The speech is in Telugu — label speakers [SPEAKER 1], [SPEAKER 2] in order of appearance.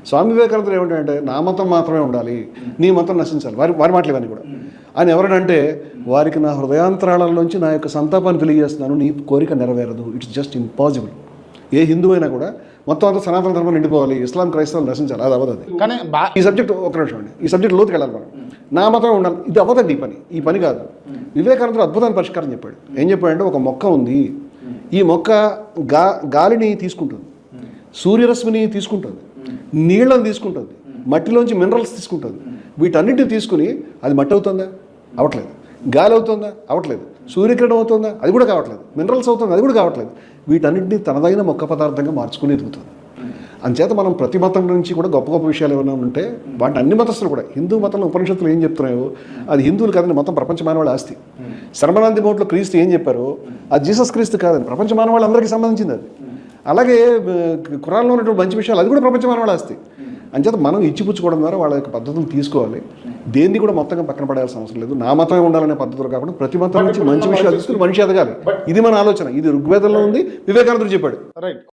[SPEAKER 1] స్వామి వివేకానందుడు ఏమిటంటే నా మతం మాత్రమే ఉండాలి, నీ మతం నశించాలి, వారి మాటలు ఇవన్నీ కూడా. ఆయన ఎవరంటే వారికి నా హృదయాంతరాళంలోంచి నా యొక్క సంతాపాన్ని తెలియజేస్తున్నాను, నీ కోరిక నెరవేరదు, ఇట్స్ జస్ట్ ఇంపాసిబుల్. ఏ హిందూ అయినా కూడా మొత్తం అంతా సనాతన ధర్మం నిండిపోవాలి, ఇస్లాం క్రైస్తవులు నశించాలి, అది అవ్వదు. అది
[SPEAKER 2] కానీ
[SPEAKER 1] ఈ సబ్జెక్ట్ ఒక నిమిషం అండి, ఈ సబ్జెక్ట్ లోతుకి వెళ్ళాలి మనం. నా మతం ఉండాలి, ఇది అవ్వదండి. ఈ పని కాదు. వివేకానందుడు అద్భుతమైన పరిష్కారం చెప్పాడు. ఏం చెప్పాడంటే, ఒక మొక్క ఉంది, ఈ మొక్క గాలిని తీసుకుంటుంది, సూర్యరశ్మిని తీసుకుంటుంది, నీళ్ళని తీసుకుంటుంది, మట్టిలోంచి మినరల్స్ తీసుకుంటుంది. వీటన్నిటిని తీసుకుని అది మట్టి అవుతుందా? అవ్వట్లేదు. గాలి అవుతుందా? అవ్వట్లేదు. సూర్యకిరణం అవుతుందా? అది కూడా కావట్లేదు. మినరల్స్ అవుతుంది, అది కూడా కావట్లేదు. వీటన్నింటినీ తనదైన మొక్క పదార్థంగా మార్చుకుని ఎదుగుతుంది. అంచేత మనం ప్రతి మతం నుంచి కూడా గొప్ప గొప్ప విషయాలు ఏమైనా ఉంటే వాటి అన్ని మతస్థులు కూడా, హిందూ మతంలో ఉపనిషత్తులు ఏం చెప్తున్నాయో అది హిందువులు కాదని మొత్తం ప్రపంచ మానవాళి ఆస్తి. శర్మనంది మోట్లో క్రీస్తు ఏం చెప్పారో అది జీసస్ క్రీస్తు కాదని ప్రపంచ మానవాళి అందరికీ సంబంధించింది అది. అలాగే ఖురాన్లో ఉన్నటువంటి మంచి విషయాలు అది కూడా ప్రపంచ మానవాళి ఆస్తి. అంచేత మనం ఇచ్చిపుచ్చుకోవడం ద్వారా వాళ్ళ యొక్క పద్ధతులు తీసుకోవాలి. దేన్ని కూడా మొత్తంగా పక్కన పడాల్సిన అవసరం లేదు. నా మతమే ఉండాలనే పద్ధతులు కాకుండా ప్రతి మతం నుంచి మంచి విషయాలు తీసుకుని మనిషి ఎదగాలి. ఇది మన ఆలోచన. ఇది ఋగ్వేదంలో ఉంది, వివేకానందుడు చెప్పాడు.
[SPEAKER 2] రైట్.